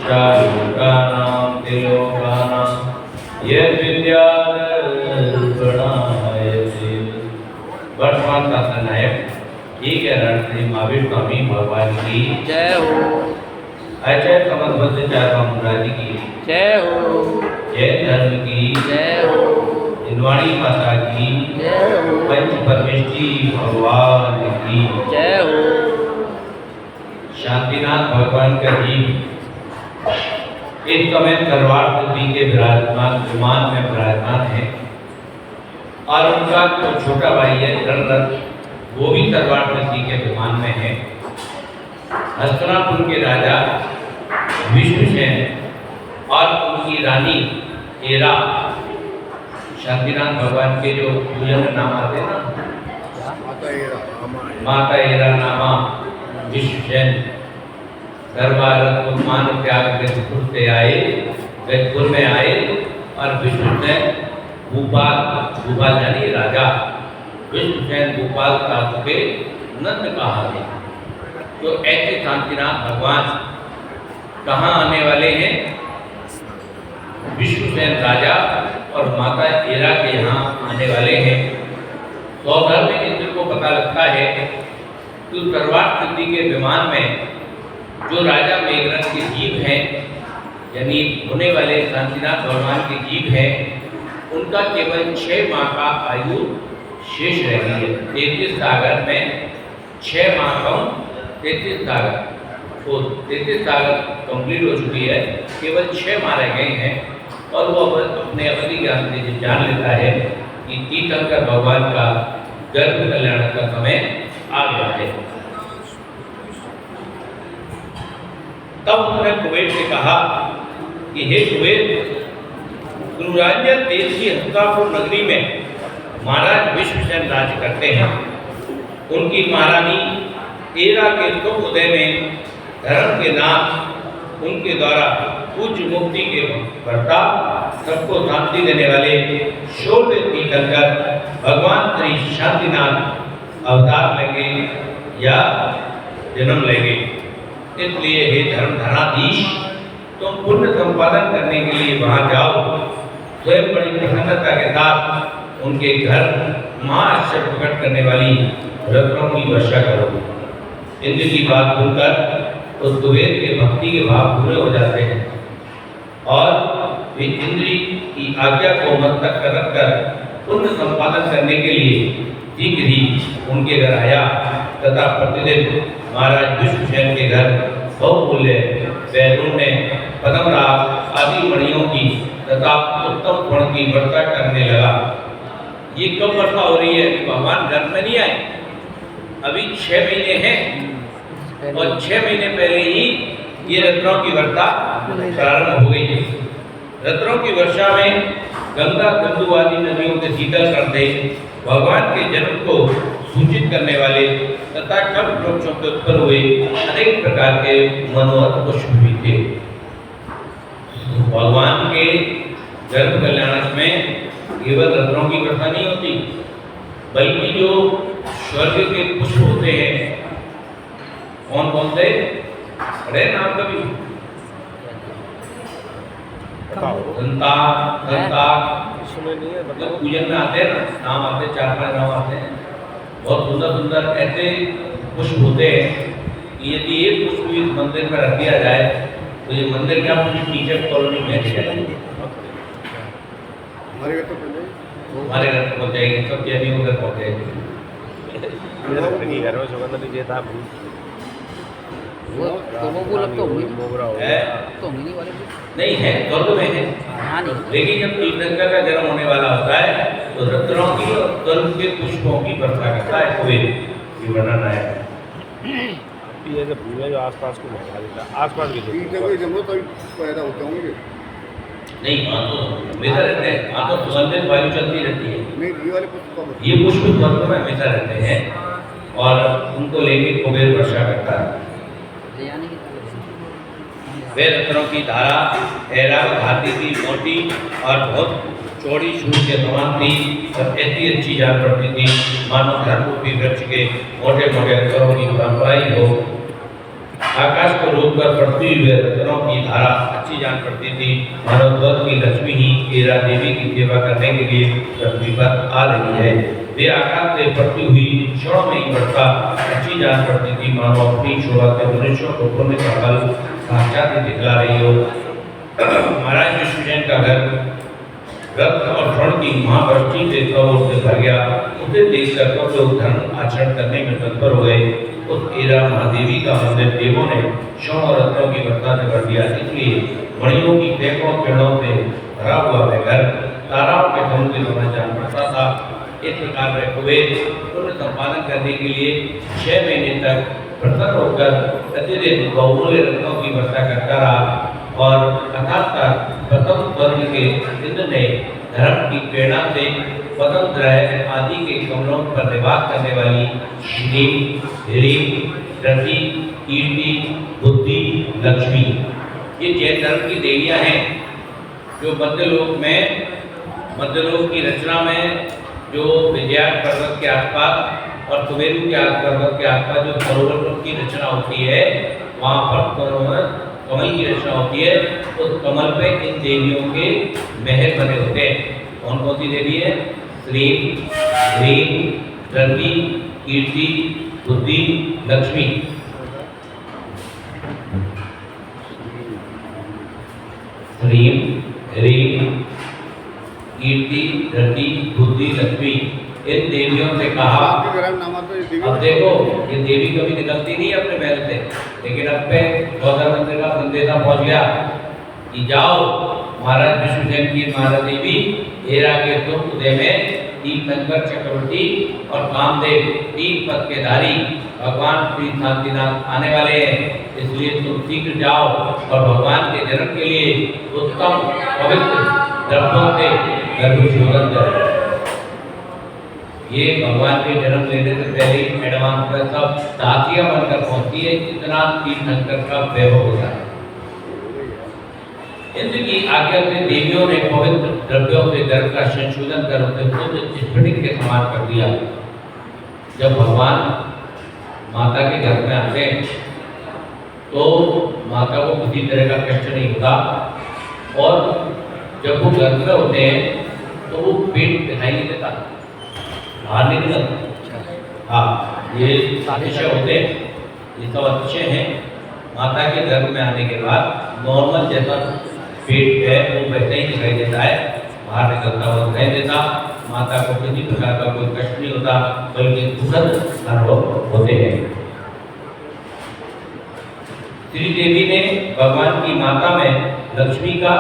चारुकानां त्रिलोकानां यद्विद्यादर्पणायते। वर्तमान शासन नायक ये कह रहा श्री महावीर स्वामी भगवान की जय हो। अजय कमलबद्ध चारुमुद्रा जी की जय हो। जैन धर्म की जय हो। हिंदवाणी माता की जय हो। पंच परमेष्ठी भगवान की जय हो। शांतिनाथ भगवान का जी इस समय तलवार बुद्धि के विराजमान विमान में विराजमान है और उनका जो छोटा भाई है धनरथ वो भी तलवार बुद्धि के विमान में है। हस्तिनापुर के राजा विष्णुसेन और उनकी रानी एरा शांतिनाथ भगवान के जो पूजन नाम आते हैं ना माता एरा नामा विष्णुसेन दरबार मान त्याग गजपुर से आए, गजपुर में आए और विष्णुसेन भूपाल यानी राजा विष्णुसेन भूपाल प्राप्त के नंद कहा है। तो ऐसे शांतिनाथ भगवान कहाँ आने वाले हैं? विष्णुसेन राजा और माता एरा के यहाँ आने वाले हैं। सौधर्म में इंद्र को पता लगता है कि तलवार सिद्धि के विमान में जो राजा मेघनाथ के जीव हैं यानी होने वाले शांतिनाथ भगवान के जीव हैं उनका केवल 6 माह का आयु शेष रह गई है। 33 सागर में 6 माह कम 33 सागर तो 33 सागर कंप्लीट हो चुकी है, केवल 6 माह रह गए हैं और वो अपने अवधि ज्ञान से जान लेता है कि तीर्थंकर भगवान का गर्भ कल्याण का समय आ गया है। तब उन्होंने कुबेर से कहा कि हे कुबेर, गुरुराज्य देश की हस्तिनापुर नगरी में महाराज विष्णुसेन राज्य करते हैं। उनकी महारानी एरा के शुभ उदय में धर्म के नाम उनके द्वारा पूज्य मुक्ति के वर्ता सबको शांति देने वाले शोध तीर्थंकर भगवान श्री शांतिनाथ अवतार लेंगे या जन्म लेंगे। इसलिए हे धर्म धराधीश, तुम पुण्य संपादन करने के लिए वहां जाओ, स्वयं बड़ी प्रसन्नता के साथ उनके घर महाआश्चर्य प्रकट करने वाली रत्नों की वर्षा करो। इंद्र की बात सुनकर तो कुबेर के भक्ति के भाव पूरे हो जाते हैं और वे इंद्र की आज्ञा को मस्तक पर रखकर पुण्य संपादन करने के लिए शीघ्र ही उनके घर आया तथा प्रतिदिन महाराज विष्णुसेन के घर बहुमूल्य बैलून ने पद्मराग आदि मणियों की तथा उत्तम गुण की वर्षा करने लगा। ये कब वर्षा हो रही है? भगवान घर में नहीं आए, अभी 6 महीने हैं और 6 महीने पहले ही ये रत्नों की वर्षा प्रारंभ हो गई है। रत्नों की वर्षा में गंगा सिंधु आदि नदियों के शीतल करते भगवान के जन्म को सूचित करने वाले तथा कब वृक्षों के उत्पन्न हुए अनेक प्रकार के मनोहर पुष्प भी थे। भगवान के गर्भ कल्याण में केवल रत्नों की वर्षा नहीं होती, बल्कि जो स्वर्ग के पुष्प होते हैं, कौन कौन से? अरे नाम कभी मतलब पूजन में आते हैं ना, नाम आते हैं, 4-5 नाम आते हैं। बहुत सुंदर सुंदर ऐसे पुष्प होते हैं कि यदि एक पुष्प इस मंदिर में रख दिया जाए तो ये मंदिर क्या पूरी टीचर कॉलोनी में जाएगी। हमारे घर तक पहुँचाएगी, सब जैनियों तक पहुँचाएगी। घर में सुगंध लीजिए था वो तो मिनी वाले नहीं है, स्वर्ग में है। लेकिन जब तीर्थंकर का जन्म होने वाला होता है तो रत्नों की और स्वर्ग के पुष्पों की वर्षा करता है कुबेर। ये वर्णन आया ये जो भूमि जो आसपास को लगा देता है, आसपास की जरूरत पैदा होते होंगे। नहीं, वहाँ तो हमेशा रहते हैं, वहाँ तो सुगंधित वायु चलती रहती है। ये पुष्प स्वर्ग में हमेशा रहते हैं और उनको लेके कुबेर वर्षा करता है। वे रत्नों की धारा ऐरावत हाथी की मोटी और बहुत चौड़ी सूर के समान थी और ऐसी अच्छी जान पड़ती थी मानो धर्मरूपी वृक्ष के मोटे मोटे अक्षरों की परंपरा ही हो। आकाश को रोक कर पड़ती हुई रत्नों की धारा अच्छी जान पड़ती थी। मानव ध्वज की लक्ष्मी ही हीरा देवी की सेवा करने के लिए पृथ्वी पर आ रही है। वे आकाश से पड़ती हुई क्षणों में ही बढ़ता अच्छी जान पड़ती थी। मानव अपनी शोभा से मनुष्यों को पुण्य का फल साक्षात ही दिखला रही हो। महाराज विष्णुजैन का घर रक्त और ऋण की महावृष्टि से करोड़ से भर गया। उसे देखकर सब लोग धर्म आचरण करने में तत्पर हो गए। उस हीरा महादेवी का मंदिर देवों ने स्वर्ण और रत्नों की वर्षा से भर दिया। इसलिए मणियों की सैकड़ों किरणों से भरा हुआ वह घर ताराओं के समूह के समान जान पड़ता था। इस प्रकार वह कुबेर पुण्य संपादन करने के लिए 6 महीने तक प्रसन्न होकर प्रतिदिन बहुमूल्य रत्नों की वर्षा करता रहा। और अर्थात प्रथम स्वर्ग के इंद्र ने धर्म की प्रेरणा से पतंग ग्रह आदि के कमलों पर निवास करने वाली श्री हीरी रति कीर्ति बुद्धि लक्ष्मी ये जैन धर्म की देवियां हैं जो मध्यलोक की रचना में जो विजयार पर्वत के आसपास और सुमेरु के पर्वत के आसपास जो सरोवर की रचना होती है वहाँ पर कमल की रचना होती है। उस कमल पे इन देवियों के महल बने होते हैं। कौन कौन सी देवी है? श्रीम ह्रीम रति कीर्ति बुद्धि लक्ष्मी। श्रीम ह्रीम कीर्ति रति बुद्धि लक्ष्मी इन देवियों से कहा। अब देखो ये देवी कभी निकलती नहीं अपने महल से, लेकिन अब पे गौतम मंदिर का संदेशा पहुंच गया कि जाओ महाराज विष्णुजैन की माता देवी हेरा के तुम उदय में तीर्थंकर चक्रवर्ती और कामदेव 3 पद के धारी भगवान श्री शांतिनाथ आने वाले हैं। इसलिए तुम शीघ्र जाओ और भगवान के जन्म के लिए उत्तम पवित्र द्रव्यों से गर्भशोधन करो। ये भगवान के जन्म लेने से पहले एडवांस में सब दासियां बनकर पहुंचती है। इतना तीर्थंकर का वैभव होता है। इंद्र की आज्ञा से देवियों ने पवित्र द्रव्यों से गर्भ का संशोधन कर उसे खुद स्फटिक के समान कर दिया। जब भगवान माता के घर में आते हैं तो माता को किसी तरह का कष्ट नहीं होता और जब वो गर्भ में होते हैं तो वो पेट दिखाई नहीं देता, बाहर नहीं निकलता। हाँ, ये विषय होते हैं, ये सब अच्छे हैं। माता के गर्भ में आने के बाद नॉर्मल जैसा पेट है वो वैसे ही दिखाई देता है, बाहर निकलता हुआ दिखाई देता। माता को किसी प्रकार का कोई कष्ट नहीं होता, बल्कि सुखद अनुभव होते हैं। श्री देवी ने भगवान की माता में लक्ष्मी का,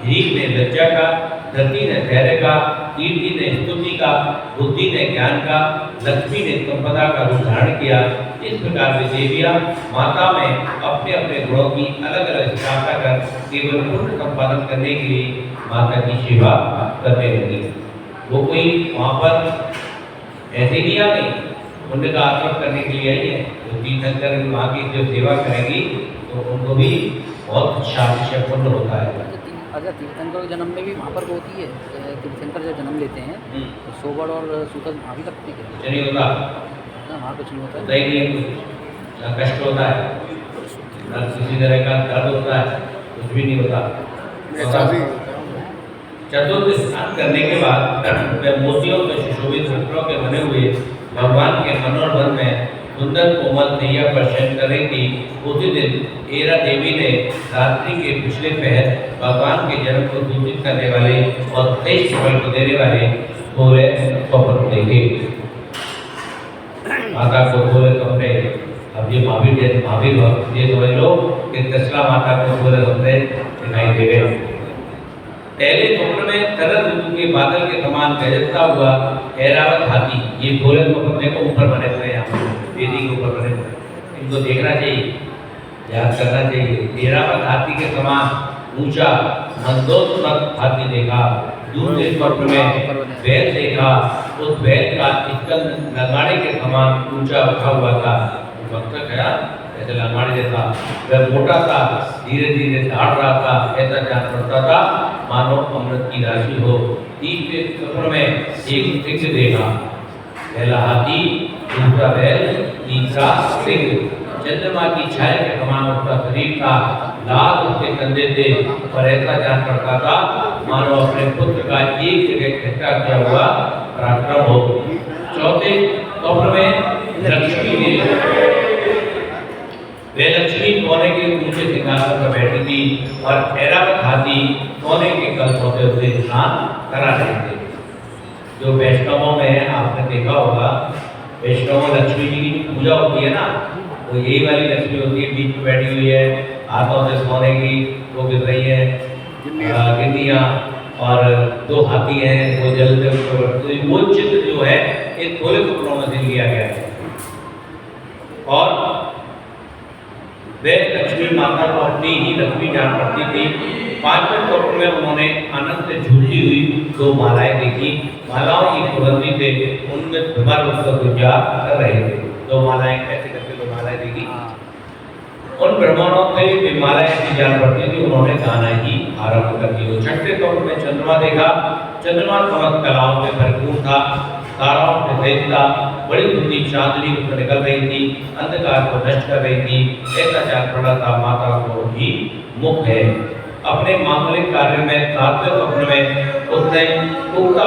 हीर ने लज्जा का, रति ने धैर्य का, कीर्ति ने स्तुति का, बुद्धि ने ज्ञान का, लक्ष्मी ने संपदा का रूप धारण किया। इस प्रकार वे देवियां माता में अपने अपने गुणों की अलग अलग स्थापना कर केवल पुण्य संपादन करने के लिए माता की सेवा करने लगी। वो कोई वहाँ पर ऐसे नहीं आ गई, पुण्य का आश्रम करने के लिए आई है। तो तीर्थंकर वहाँ की जो सेवा करेंगी तो उनको भी बहुत शांति पुण्य होता है। अच्छा, तीर्थंकर के जन्म में भी वहाँ पर होती है। तीर्थंकर जब जन्म लेते हैं तो सोबड़ और सूतक वहाँ भी लगती है। कुछ नहीं होता, वहाँ कुछ नहीं होता, होता ही नहीं है। ना कष्ट होता है, ना किसी तरह का दर्द होता है, कुछ भी नहीं होता। चतुर्थ स्नान करने के बाद वे मोतियों के सुशोभित वस्त्रों के बने हुए भगवान के मनोरवन में सुंदर कोमल नैया पर शयन कर रही थी। उसी दिन एरा देवी ने रात्रि के पिछले पहर भगवान के जन्म को सूचित करने वाले और तेज फल को देने वाले थोड़े स्वप्न देखे। माता को थोड़े सपने, अब ये महावीर ये समझ लो कि दशला माता को थोड़े सपने दिखाई दे गए। पहले स्वप्न में शरद ऋतु के बादल के समान गरजता हुआ ऐरावत हाथी, ये थोड़े स्वप्न को ऊपर बने हुए हैं, वेदी के ऊपर बने हुए, इनको देखना चाहिए, याद करना चाहिए। ऐरावत हाथी के समान ऊंचा मंदोत्मक हाथी देखा। दूसरे स्वप्न में बैल देखा, उस बैल का स्कंद लगाड़े के समान ऊंचा उठा हुआ था। वक्त गया ऐसे लगाड़े जैसा, वह मोटा था, धीरे धीरे दौड़ रहा था, ऐसा जान पड़ता था मानो अमृत की राशि हो। तीसरे स्वप्न में एक सिंह देखा, पहला हाथी, दूसरा बैल, तीसरा सिंह चंद्रमा की छाया के समान उसका शरीर था, लाल उसके कंधे थे और ऐसा जान पड़ता था मानो अपने पुत्र का एक जगह इकट्ठा किया हुआ पराक्रम हो। चौथे स्वप्न में लक्ष्मी ने वे लक्ष्मी सोने के ऊंचे सिंहासन पर बैठी थी और ऐरावत हाथी सोने के कलशों से उसे स्नान करा रहे थे। जो वैष्णवों में आपने देखा होगा, वैष्णव लक्ष्मी जी की पूजा होती है ना, वो यही वाली लक्ष्मी होती है, बीच में बैठी हुई है, हाथों से सोने की वो गिर रही है गिरनियाँ, और दो हाथी हैं वो जल से तो वो चित्र जो है इन थोड़े टुकड़ों में से लिया गया है। और वे लक्ष्मी माता को अपनी ही लक्ष्मी जान पड़ती थी। पांचवें स्वप्न में उन्होंने आनंद से झूलती हुई दो मालाएं देखी। मालाओं की सुगंधी थे, उनमें भ्रमर उसका पूजा कर रहे थे। दो मालाएं कैसे करके दो मालाएं देखी, उन ब्रह्मांडों से भी मालाएं ऐसी जान पड़ती थी, उन्होंने गाना ही आरंभ कर दिया। छठे स्वप्न में चंद्रमा देखा। चंद्रमा समस्त कलाओं से भरपूर था, ताराओं से सहित था, बड़ी धुंधली चांदनी उसमें निकल रही थी, अंधकार को नष्ट कर रही थी। ऐसा जान पड़ा था माता को ही मुक्त है। अपने मांगलिक कार्य में सातवें स्वप्न में उसने उगता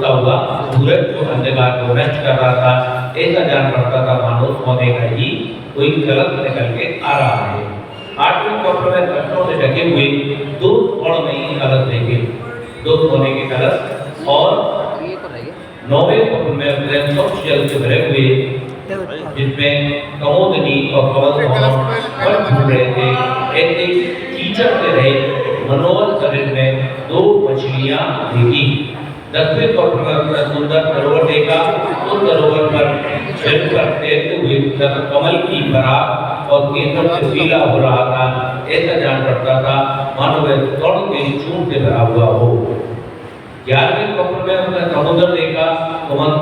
हुआ सूरज जो अंधकार को नष्ट कर रहा था, ऐसा जान पड़ता था मानो सोने का ही कोई कलश निकल के आ रहा है। आठवें स्वप्न में रत्नों से ढके हुए दो स्वर्ण में कलश देखे, दो सोने के कलश। और नौवें स्वप्न में अपने स्वच्छ जल से भरे हुए जिसमें कमोदनी और कमल फूल रहे थे, ऐसे कीचड़ से रहे मनोहर शरीर में दो मछलियां देखी। दसवें स्वप्न में अपना सुंदर सरोवर देखा। उस सरोवर पर सिर पर तैरते हुए कमल की पराग और केसर से पीला हो रहा था। ऐसा जान पड़ता था मानो वह स्वर्ण के चूर्ण से भरा हुआ हो। 11वें स्वप्न में उसने समुद्र देखा।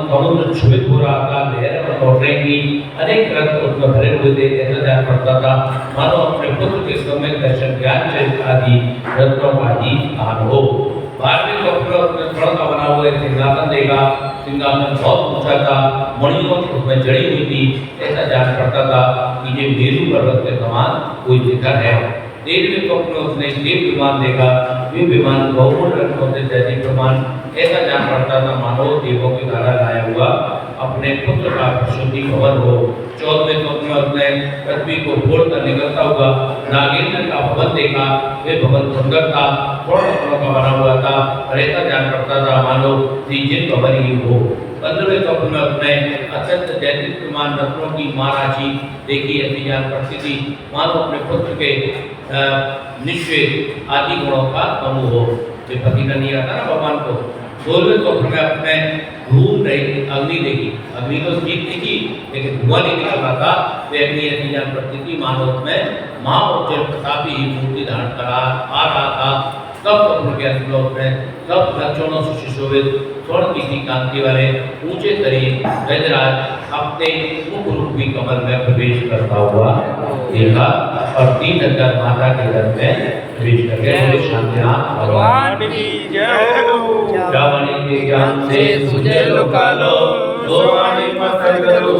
समुद्र क्षुभित हो रहा था, लहरें लौट रही थी, अनेक रत्न उसमें भरे हुए थे। ऐसा जान पड़ता था मानो अपने पुत्र के समय दर्शन ज्ञान चरित्र आदि रत्नों का ही स्थान हो। 12वें स्वप्न में उसने स्वर्ण का बना हुआ एक सिंहासन देखा। सिंहासन बहुत ऊंचा था, मणियों उसमें जड़ी हुई थी। ऐसा जान पड़ता था कि ये मेरू पर्वत के समान कोई शिखर है। 13वें स्वप्न में उसने देव विमान देखा। वे विमान बहुमूल्य रत्नों से जैसे प्रमाण। ऐसा जान पड़ता था मानो देवों के द्वारा लाया हुआ अपने पुत्र का प्रसूति भवन हो। 14वें स्वप्न में उसने पृथ्वी को फोड़कर निकलता हुआ नागेंद्र का भवन देखा। वे भवन सुंदर था, स्वर्ण रत्नों का बना हुआ था और ऐसा जान पड़ता था मानो जिन भवन ही हो। 15वें स्वप्न में उसने अत्यंत दैदीप्यमान रत्नों की महाराशि देखी। ऐसी जान पड़ती थी मानो अपने पुत्र के निश्चय आदि गुणों का समूह हो। जो पति का नहीं आता ना भगवान को। 16वें स्वप्न में अपने घूम रही अग्नि देखी। अग्नि तो ठीक दिखी लेकिन धुआं नहीं निकल रहा था। वे अग्नि ऐसी जान पड़ती थी मानो उसमें महाउज्जवल प्रतापी ही मूर्ति धारण करा आ रहा था। सब स्वप्न के अंत में सब लक्षणों से सुशोभित स्वर्ण की कांति वाले ऊंचे शरीर गजराज अपने मुख रूपी कमल में प्रवेश करता हुआ देखा और 3000 माता के घर में प्रवेश कर गए। शांतिनाथ भगवान की जय हो। रावण के ज्ञान से सुजय लोकालो, दो वाणी मत करो।